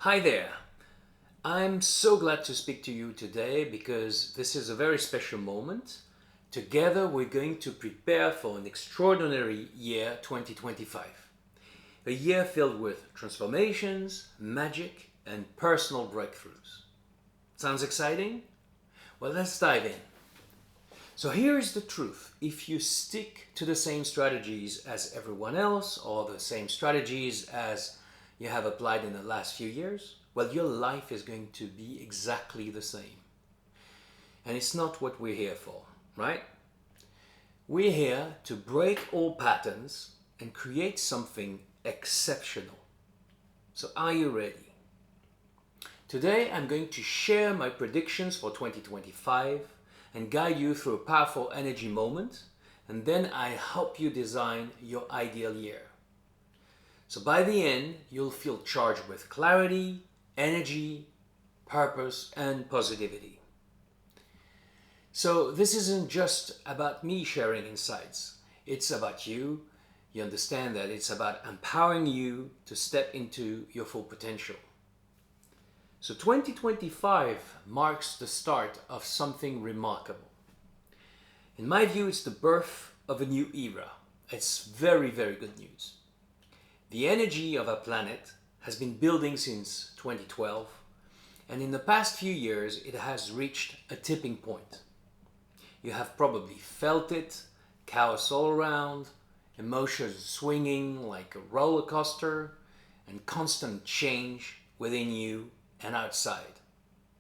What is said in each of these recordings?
Hi there. I'm so glad to speak to you today because this is a very special moment. Together, we're going to prepare for an extraordinary year 2025. A year filled with transformations, magic, and personal breakthroughs. Sounds exciting? Well, let's dive in. So, here's the truth: if you stick to the same strategies as everyone else, or the same strategies as you have applied in the last few years, well, your life is going to be exactly the same. And it's not what we're here for, right? We're here to break all patterns and create something exceptional. So, are you ready? Today, I'm going to share my predictions for 2025 and guide you through a powerful energy moment, and then I help you design your ideal year. So by the end, you'll feel charged with clarity, energy, purpose, and positivity. So this isn't just about me sharing insights. It's about you. You understand that it's about empowering you to step into your full potential. So 2025 marks the start of something remarkable. In my view, it's the birth of a new era. It's very, very good news. The energy of our planet has been building since 2012, and in the past few years it has reached a tipping point. You have probably felt it: chaos all around, emotions swinging like a roller coaster, and constant change within you and outside.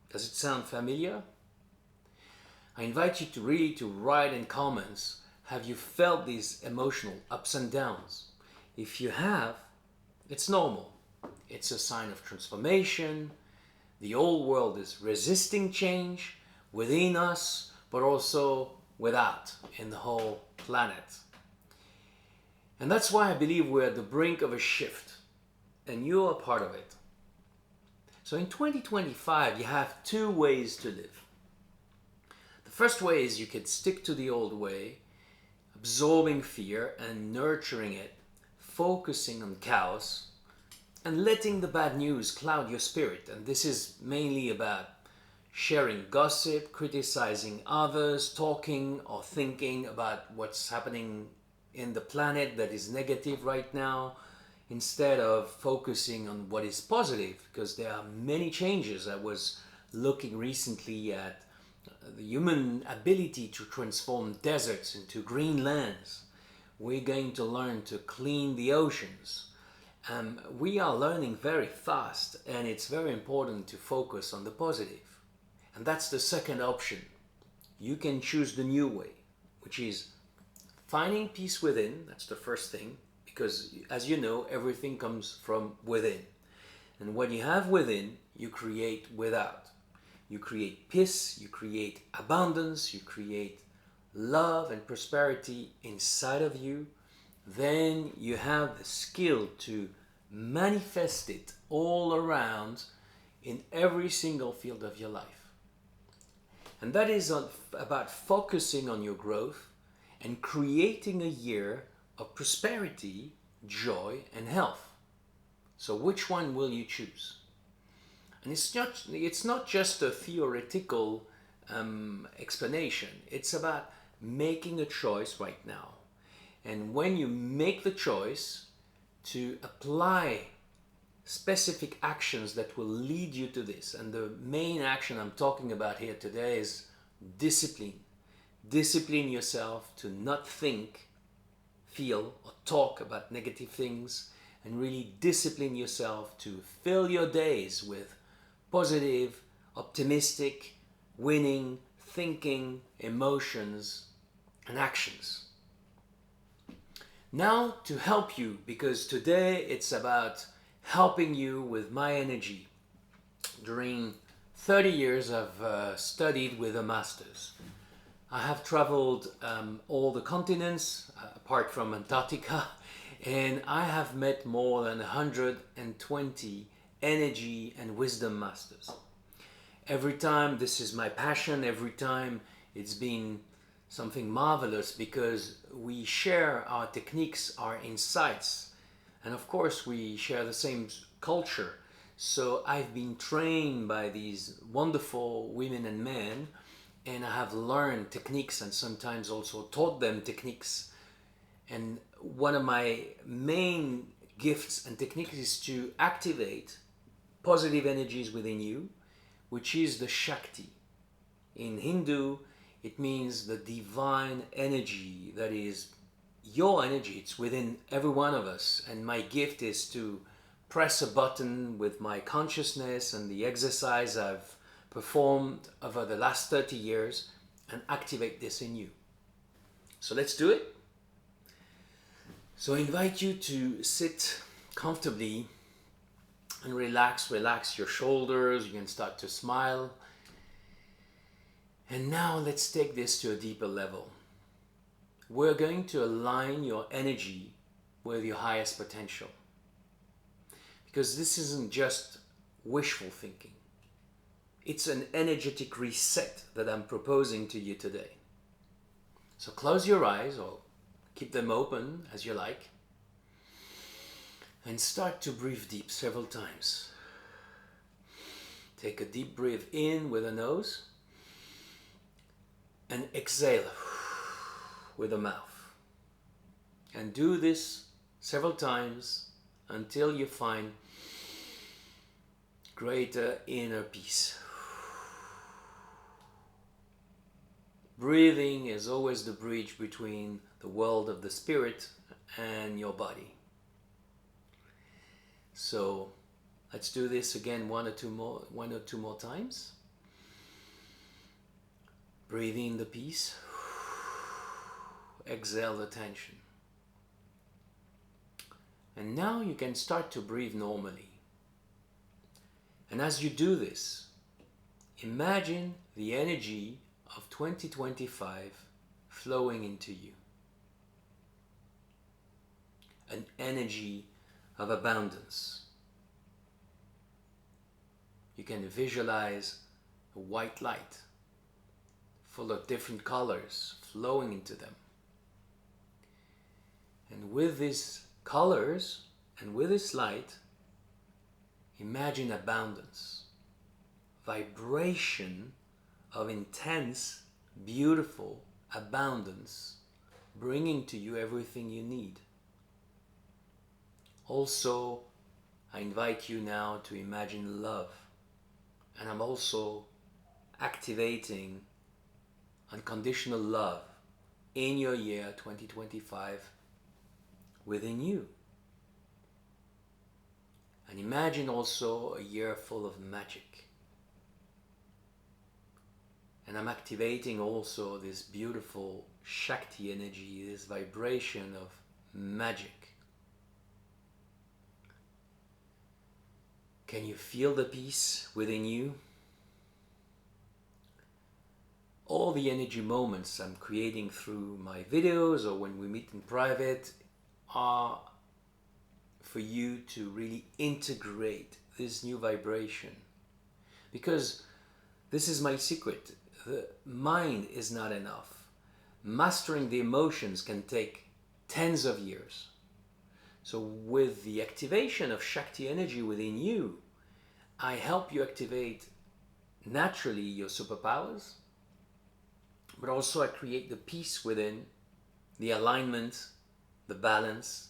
Does it sound familiar? I invite you to write in comments, have you felt these emotional ups and downs? If you have, it's normal. It's a sign of transformation. The old world is resisting change within us, but also without in the whole planet. And that's why I believe we're at the brink of a shift, and you're a part of it. So in 2025, you have two ways to live. The first way is you could stick to the old way, absorbing fear and nurturing it, focusing on chaos, and letting the bad news cloud your spirit. And this is mainly about sharing gossip, criticizing others, talking or thinking about what's happening in the planet that is negative right now, instead of focusing on what is positive, because there are many changes. I was looking recently at the human ability to transform deserts into green lands. We're going to learn to clean the oceans. We are learning very fast, and it's very important to focus on the positive. And that's the second option. You can choose the new way, which is finding peace within. That's the first thing, because as you know, everything comes from within. And what you have within, you create without. You create peace, you create abundance, you create love and prosperity inside of you. Then you have the skill to manifest it all around in every single field of your life. And that is about focusing on your growth and creating a year of prosperity, joy, and health. So which one will you choose? And it's not just a theoretical explanation. It's about making a choice right now. And when you make the choice to apply specific actions that will lead you to this, and the main action I'm talking about here today is discipline. Discipline yourself to not think, feel, or talk about negative things, and really discipline yourself to fill your days with positive, optimistic, winning, thinking, emotions, and actions. Now, to help you, because today it's about helping you with my energy. During 30 years, I've studied with a master's. I have traveled all the continents, apart from Antarctica, and I have met more than 120 energy and wisdom masters. Every time, this is my passion. Every time it's been something marvelous, because we share our techniques, our insights, and of course we share the same culture. So I've been trained by these wonderful women and men, and I have learned techniques and sometimes also taught them techniques. And one of my main gifts and techniques is to activate positive energies within you, which is the Shakti. In Hindu, it means the divine energy that is your energy. It's within every one of us. And my gift is to press a button with my consciousness and the exercise I've performed over the last 30 years and activate this in you. So let's do it. So I invite you to sit comfortably and relax your shoulders. You can start to smile. And now let's take this to a deeper level. We're going to align your energy with your highest potential. Because this isn't just wishful thinking. It's an energetic reset that I'm proposing to you today. So close your eyes or keep them open as you like. And start to breathe deep several times. Take a deep breath in with the nose. And exhale with the mouth. And do this several times until you find greater inner peace. Breathing is always the bridge between the world of the spirit and your body. So let's do this again one or two more times. Breathe in the peace. Exhale the tension. And now you can start to breathe normally. And as you do this, imagine the energy of 2025 flowing into you. An energy of abundance. You can visualize a white light full of different colors flowing into them. And with these colors and with this light, imagine abundance, vibration of intense, beautiful abundance, bringing to you everything you need. Also, I invite you now to imagine love. And I'm also activating unconditional love in your year 2025 within you. And imagine also a year full of magic. And I'm activating also this beautiful Shakti energy, this vibration of magic. Can you feel the peace within you? All the energy moments I'm creating through my videos or when we meet in private are for you to really integrate this new vibration. Because this is my secret. The mind is not enough. Mastering the emotions can take tens of years. So with the activation of Shakti energy within you, I help you activate naturally your superpowers, but also I create the peace within, the alignment, the balance,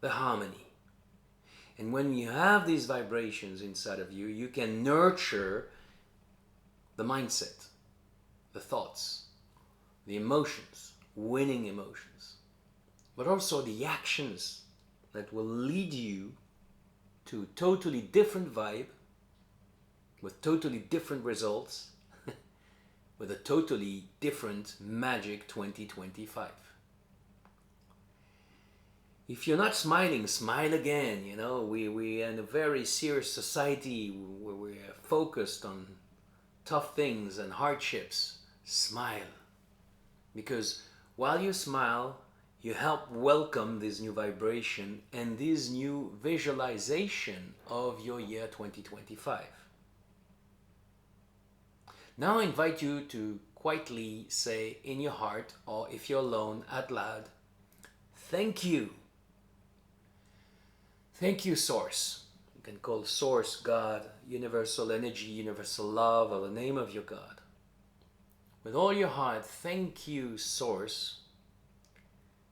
the harmony. And when you have these vibrations inside of you, you can nurture the mindset, the thoughts, the emotions, winning emotions, but also the actions that will lead you to a totally different vibe, with totally different results, with a totally different magic 2025. If you're not smiling, smile again. You know, we're in a very serious society where we're focused on tough things and hardships. Smile. Because while you smile, you help welcome this new vibration and this new visualization of your year 2025. Now I invite you to quietly say in your heart, or if you're alone, out loud, thank you. Thank you, Source. can call Source, God, universal energy, universal love, or the name of your God. With all your heart, thank you, Source,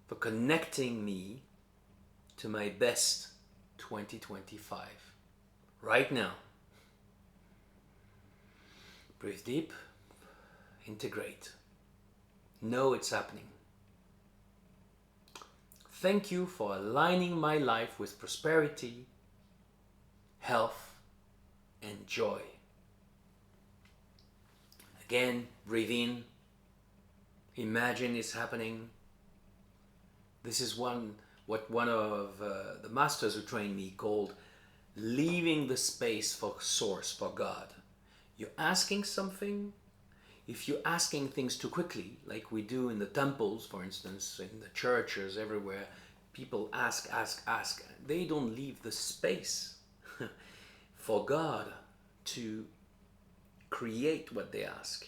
for connecting me to my best 2025. Right now. Breathe deep, integrate. Know it's happening. Thank you for aligning my life with prosperity, health, and joy. Again, breathe in. Imagine it's happening. This is what one of the masters who trained me called leaving the space for Source, for God. You're asking something. If you're asking things too quickly, like we do in the temples, for instance, in the churches, everywhere, people ask. They don't leave the space for God to create what they ask.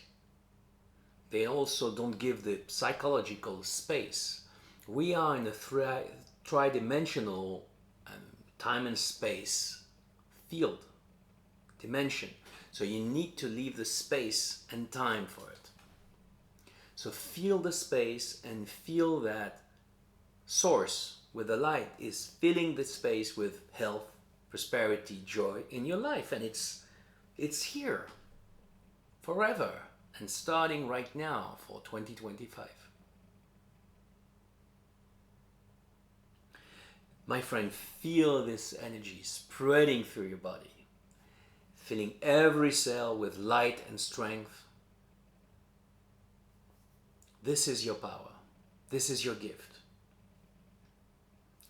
They also don't give the psychological space. We are in a tri-dimensional time and space field, dimension. So you need to leave the space and time for it. So feel the space and feel that Source with the light is filling the space with health, prosperity, joy in your life. And it's here forever and starting right now for 2025. My friend, feel this energy spreading through your body. Filling every cell with light and strength. This is your power. This is your gift.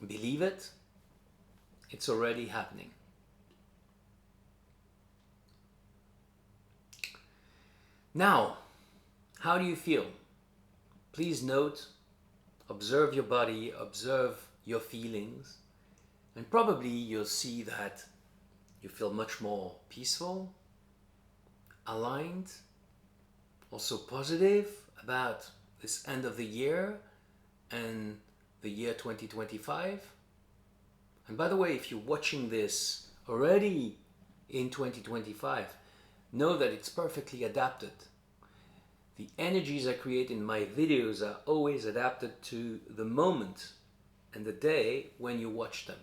Believe it. It's already happening. Now, how do you feel? Please note, observe your body, observe your feelings, and probably you'll see that you feel much more peaceful, aligned, also positive about this end of the year and the year 2025. And by the way, if you're watching this already in 2025, know that it's perfectly adapted. The energies I create in my videos are always adapted to the moment and the day when you watch them.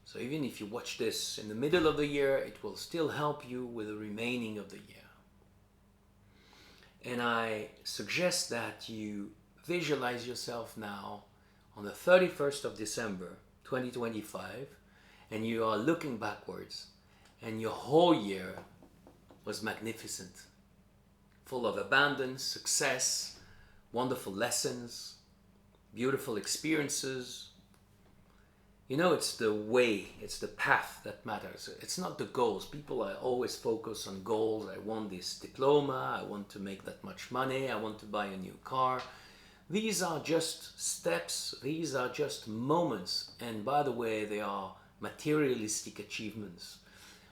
So even if you watch this in the middle of the year, it will still help you with the remaining of the year. And I suggest that you visualize yourself now on the 31st of December 2025, and you are looking backwards, and your whole year was magnificent, full of abundance, success, wonderful lessons, beautiful experiences. You know, it's the way, it's the path that matters. It's not the goals. People are always focused on goals. I want this diploma. I want to make that much money. I want to buy a new car. These are just steps. These are just moments. And by the way, they are materialistic achievements.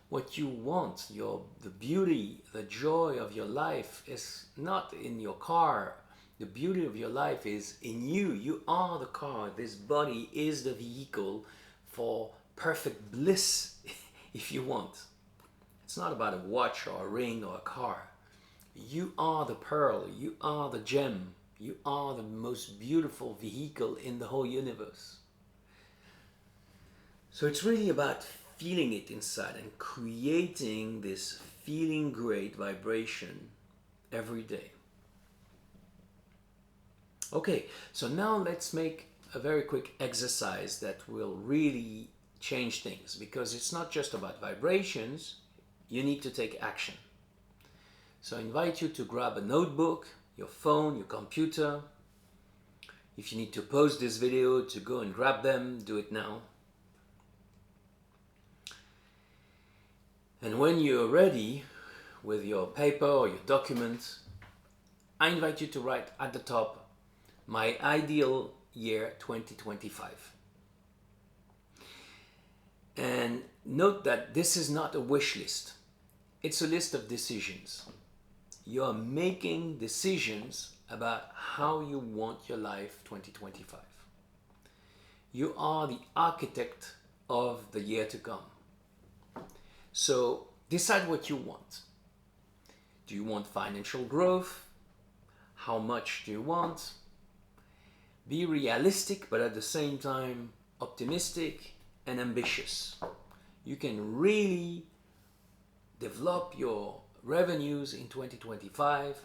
What you want, the beauty, the joy of your life is not in your car. The beauty of your life is in you. You are the car. This body is the vehicle for perfect bliss, if you want. It's not about a watch or a ring or a car. You are the pearl. You are the gem. You are the most beautiful vehicle in the whole universe. So it's really about feeling it inside and creating this feeling great vibration every day. Okay, so now let's make a very quick exercise that will really change things, because it's not just about vibrations, you need to take action. So I invite you to grab a notebook, your phone, your computer. If you need to pause this video to go and grab them, do it now. And when you're ready with your paper or your document, I invite you to write at the top, my ideal year 2025. And note that this is not a wish list. It's a list of decisions. You're making decisions about how you want your life 2025. You are the architect of the year to come. So decide what you want. Do you want financial growth? How much do you want? Be realistic, but at the same time optimistic and ambitious. You can really develop your revenues in 2025,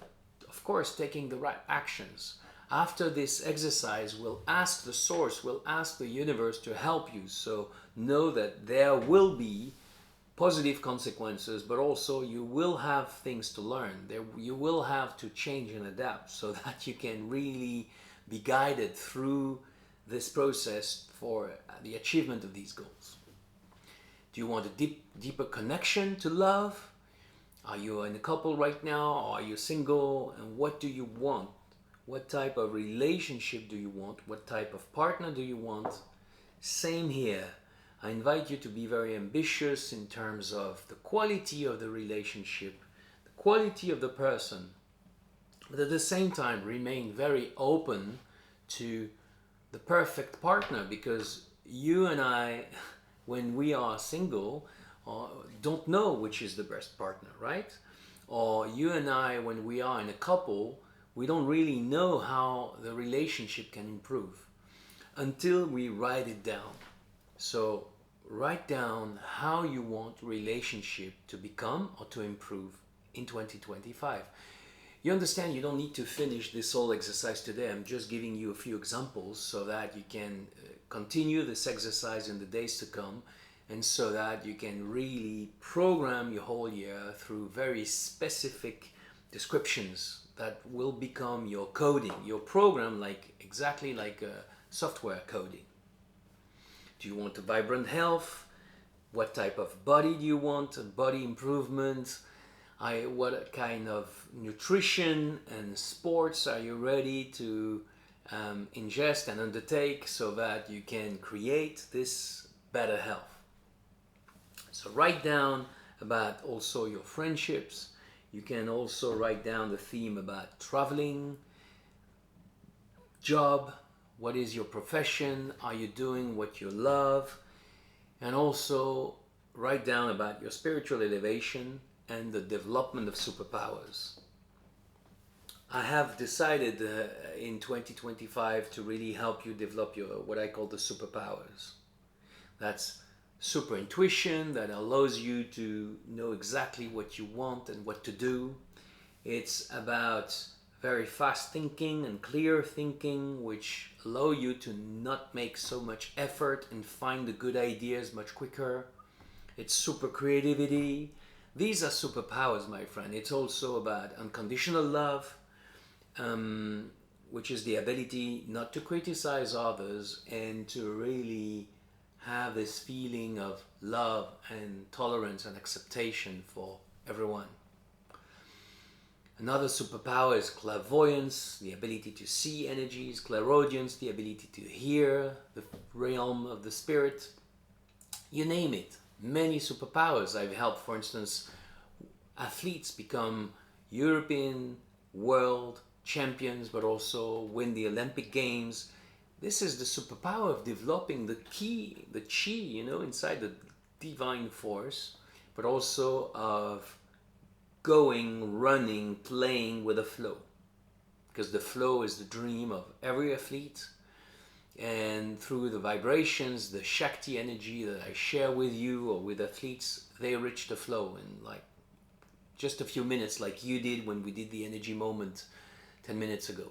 of course, taking the right actions. After this exercise, we'll ask the source, we'll ask the universe to help you. So know that there will be positive consequences, but also you will have things to learn. You will have to change and adapt so that you can really be guided through this process for the achievement of these goals. Do you want a deeper connection to love? Are you in a couple right now, or are you single? And what do you want? What type of relationship do you want? What type of partner do you want? Same here. I invite you to be very ambitious in terms of the quality of the relationship, the quality of the person, but at the same time remain very open to the perfect partner, because you and I, when we are single, don't know which is the best partner, right? Or you and I, when we are in a couple, we don't really know how the relationship can improve until we write it down. So write down how you want relationship to become or to improve in 2025. You understand, you don't need to finish this whole exercise today. I'm just giving you a few examples so that you can continue this exercise in the days to come, and so that you can really program your whole year through very specific descriptions that will become your coding, your program, exactly like software coding. Do you want a vibrant health? What type of body do you want? Body improvement? What kind of nutrition and sports are you ready to ingest and undertake so that you can create this better health? So write down about also your friendships. You can also write down the theme about traveling, job, what is your profession, are you doing what you love, and also write down about your spiritual elevation and the development of superpowers. I have decided in 2025 to really help you develop your what I call the superpowers. That's super intuition that allows you to know exactly what you want and what to do. It's about very fast thinking and clear thinking, which allow you to not make so much effort and find the good ideas much quicker. It's super creativity. These are superpowers, my friend. It's also about unconditional love, which is the ability not to criticize others and to really have this feeling of love and tolerance and acceptation for everyone. Another superpower is clairvoyance, the ability to see energies, clairaudience, the ability to hear the realm of the spirit. You name it. Many superpowers. I've helped, for instance, athletes become European, world champions, but also win the Olympic Games. This is the superpower of developing the chi, inside the divine force, but also of going, running, playing with the flow. Because the flow is the dream of every athlete. And through the vibrations, the Shakti energy that I share with you or with athletes, they reach the flow in just a few minutes, like you did when we did the energy moment 10 minutes ago.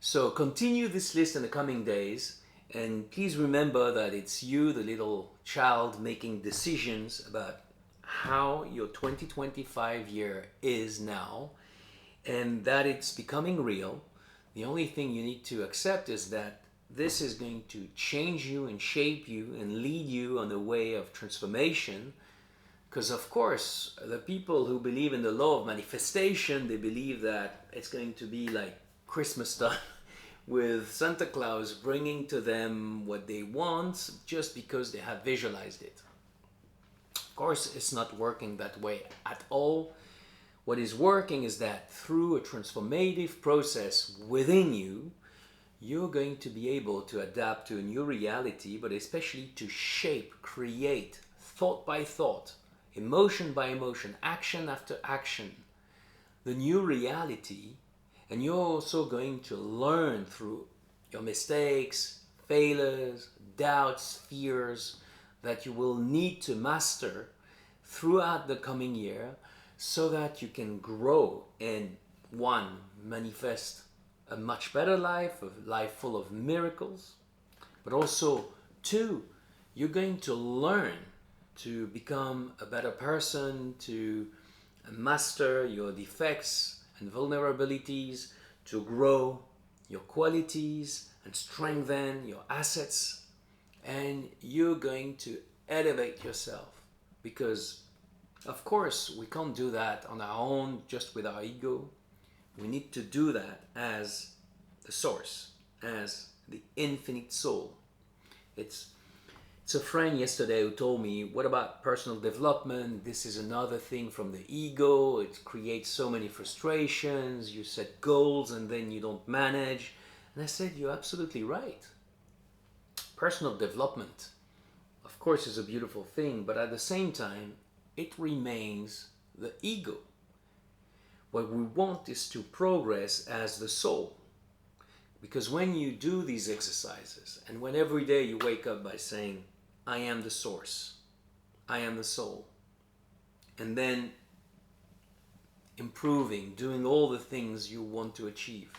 So continue this list in the coming days, and please remember that it's you, the little child, making decisions about how your 2025 year is now, and that it's becoming real. The only thing you need to accept is that this is going to change you and shape you and lead you on the way of transformation. Because of course, the people who believe in the law of manifestation, they believe that it's going to be like Christmas time with Santa Claus bringing to them what they want just because they have visualized it. Of course, it's not working that way at all. What is working is that through a transformative process within you, you're going to be able to adapt to a new reality, but especially to shape, create, thought by thought, emotion by emotion, action after action, the new reality. And you're also going to learn through your mistakes, failures, doubts, fears that you will need to master throughout the coming year so that you can grow and, one, manifest a much better life, a life full of miracles, but also, two, you're going to learn to become a better person, to master your defects and vulnerabilities, to grow your qualities and strengthen your assets, and you're going to elevate yourself. Because, of course, we can't do that on our own just with our ego. We need to do that as the source, as the infinite soul. It's a friend yesterday who told me, what about personal development? This is another thing from the ego. It creates so many frustrations. You set goals and then you don't manage. And I said, you're absolutely right. Personal development, of course, is a beautiful thing, but at the same time, it remains the ego. What we want is to progress as the soul. Because when you do these exercises, and when every day you wake up by saying, I am the source, I am the soul, and then improving, doing all the things you want to achieve,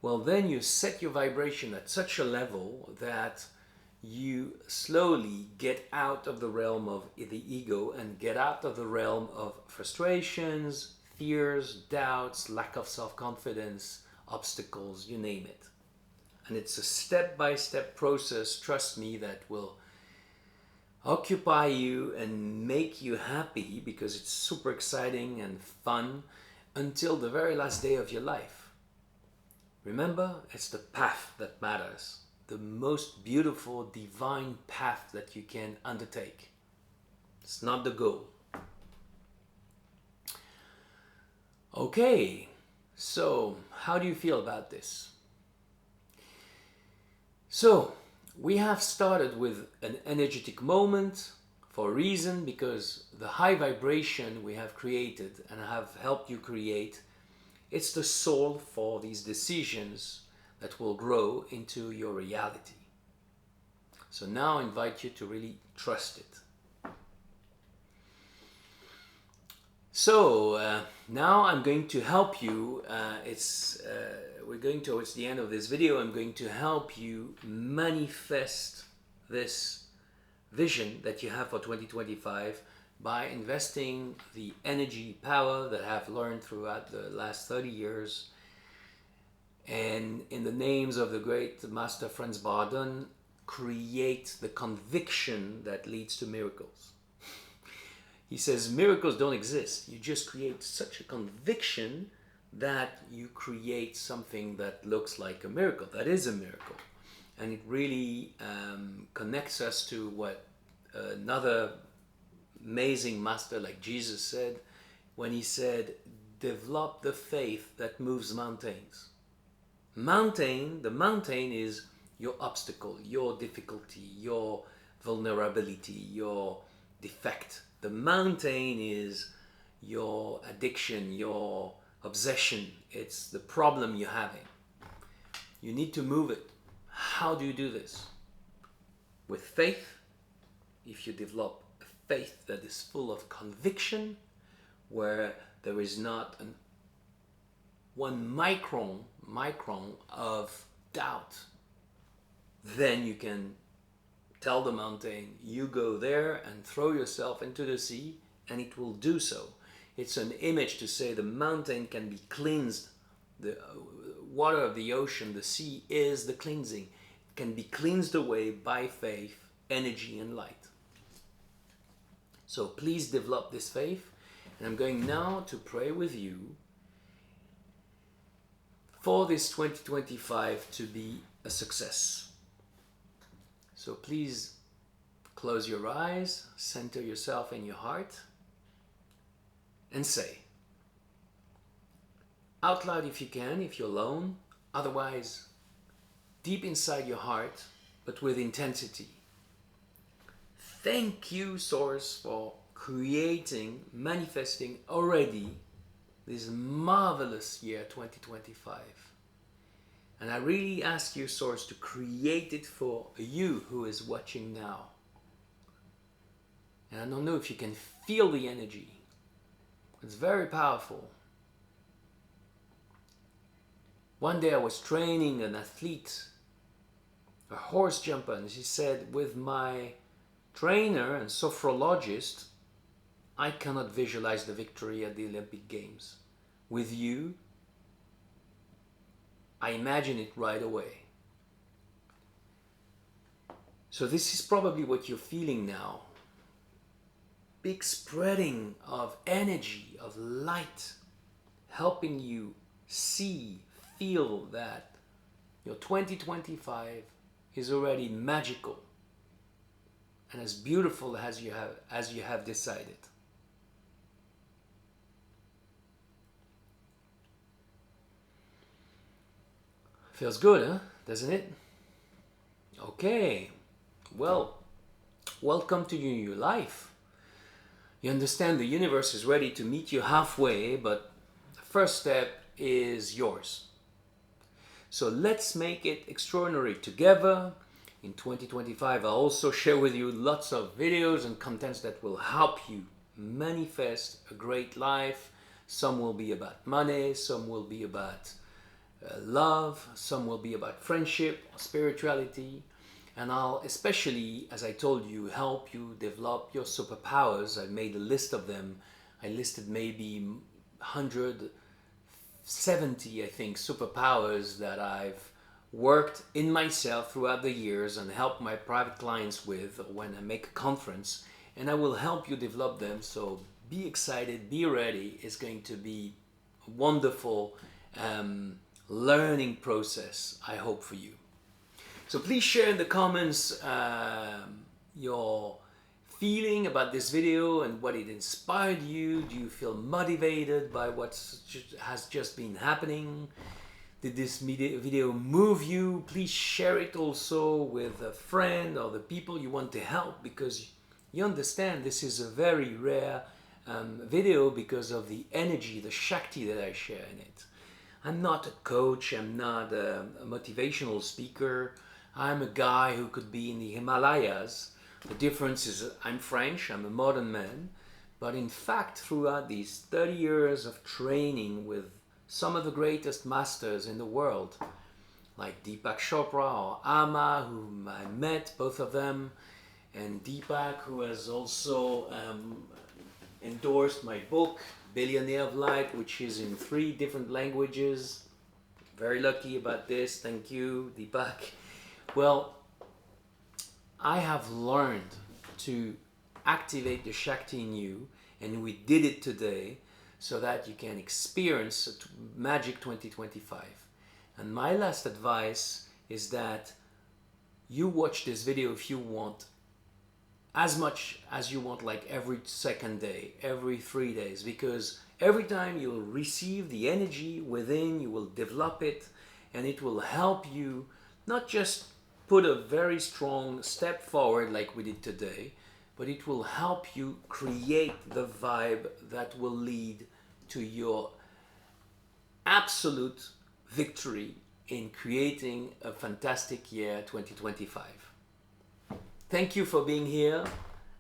well, then you set your vibration at such a level that you slowly get out of the realm of the ego and get out of the realm of frustrations, fears, doubts, lack of self-confidence, obstacles, you name it. And it's a step-by-step process, trust me, that will occupy you and make you happy because it's super exciting and fun until the very last day of your life. Remember, it's the path that matters, the most beautiful divine path that you can undertake. It's not the goal. Okay, so how do you feel about this? So, we have started with an energetic moment for a reason, because the high vibration we have created and have helped you create, it's the soul for these decisions that will grow into your reality. So now I invite you to really trust it. So now I'm going to help you. We're going towards the end of this video. I'm going to help you manifest this vision that you have for 2025 by investing the energy power that I've learned throughout the last 30 years. And in the names of the great Master Franz Bardon, create the conviction that leads to miracles. He says miracles don't exist. You just create such a conviction that you create something that looks like a miracle, that is a miracle. And it really connects us to what another amazing master like Jesus said when he said, develop the faith that moves mountains. The mountain is your obstacle, your difficulty, your vulnerability, your defect. The mountain is your addiction, your obsession. It's the problem you're having. You need to move it. How do you do this? With faith. If you develop a faith that is full of conviction, where there is not one micron of doubt, then you can tell the mountain, you go there and throw yourself into the sea, and it will do so. It's an image to say the mountain can be cleansed. The water of the ocean, the sea, is the cleansing. It can be cleansed away by faith, energy, and light. So please develop this faith. And I'm going now to pray with you for this 2025 to be a success. So please close your eyes, center yourself in your heart, and say, out loud if you can, if you're alone, otherwise deep inside your heart, but with intensity. Thank you, Source, for creating, manifesting already this marvelous year 2025. And I really ask you, Source, to create it for you who is watching now. And I don't know if you can feel the energy. It's very powerful. One day I was training an athlete, a horse jumper, and she said, with my trainer and sophrologist, I cannot visualize the victory at the Olympic Games. With you, I imagine it right away. So this is probably what you're feeling now. Big spreading of energy, of light, helping you see, feel that your 2025 is already magical and as beautiful as you have decided. Feels good, huh? Doesn't it? Okay. Well, welcome to your new life. You understand the universe is ready to meet you halfway, but the first step is yours. So let's make it extraordinary together. In 2025, I'll also share with you lots of videos and contents that will help you manifest a great life. Some will be about money, some will be about love, some will be about friendship, spirituality, and I'll especially, as I told you, help you develop your superpowers. I made a list of them. I listed maybe 170, I think, superpowers that I've worked in myself throughout the years and helped my private clients with when I make a conference, and I will help you develop them. So be excited, be ready. It's going to be a wonderful learning process, I hope, for you. So please share in the comments your feeling about this video and what it inspired you. Do you feel motivated by what has just been happening? Did this video move you? Please share it also with a friend or the people you want to help, because you understand this is a very rare video because of the energy, the Shakti that I share in it. I'm not a coach, I'm not a motivational speaker. I'm a guy who could be in the Himalayas. The difference is I'm French, I'm a modern man, but in fact throughout these 30 years of training with some of the greatest masters in the world, like Deepak Chopra or Ama, whom I met, both of them, and Deepak, who has also endorsed my book, Billionaire of Light, which is in 3 different languages. Very lucky about this, thank you, Deepak. Well, I have learned to activate the Shakti in you, and we did it today so that you can experience a magic 2025. And my last advice is that you watch this video if you want, as much as you want, like every second day, every 3 days, because every time you'll receive the energy within, you will develop it, and it will help you not just put a very strong step forward like we did today, but it will help you create the vibe that will lead to your absolute victory in creating a fantastic year 2025. Thank you for being here,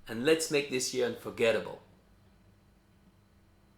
and let's make this year unforgettable.